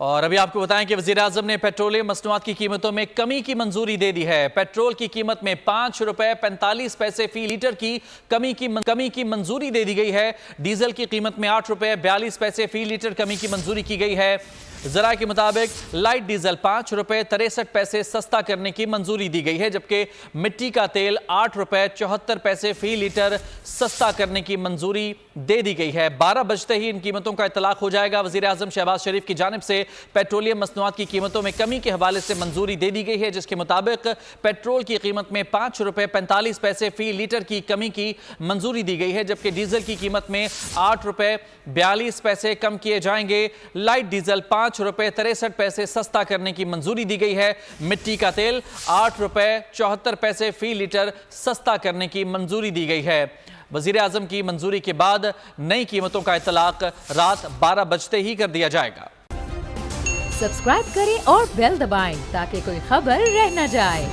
और अभी आपको बताएं कि वज़ीर-ए-आज़म ने पेट्रोलियम मसनूआत की कीमतों में कमी की मंजूरी दे दी है। पेट्रोल की कीमत में 5 रुपए 45 पैसे फी लीटर की कमी की मंजूरी दे दी गई है। डीजल की कीमत में 8 रुपए 42 पैसे फी लीटर कमी की मंजूरी की गई है। जरा के मुताबिक लाइट डीजल 5 रुपए 63 पैसे सस्ता करने की मंजूरी दी गई है, जबकि मिट्टी का तेल 8 रुपए 74 पैसे फी लीटर सस्ता करने की मंजूरी दे दी गई है। 12 बजते ही इन कीमतों का इतलाक हो जाएगा। वज़ीर-ए-आज़म शहबाज शरीफ की जानिब से पेट्रोलियम मसनूआत की कीमतों में कमी के हवाले से मंजूरी दे दी गई है, जिसके मुताबिक पेट्रोल की कीमत में 5 रुपए 45 पैसे फी लीटर की कमी की मंजूरी दी गई है, जबकि डीजल की कीमत में 8 रुपए 42 पैसे कम किए जाएंगे। लाइट डीजल 5 रुपए 63 पैसे सस्ता करने की मंजूरी दी गई है। मिट्टी का तेल 8 रुपए 74 पैसे फी लीटर सस्ता करने की मंजूरी दी गई है। वज़ीर-ए-आज़म की मंजूरी के बाद नई कीमतों का इतलाक रात 12 बजते ही कर दिया जाएगा। सब्सक्राइब करें और बेल दबाएं ताकि कोई खबर रह न जाए।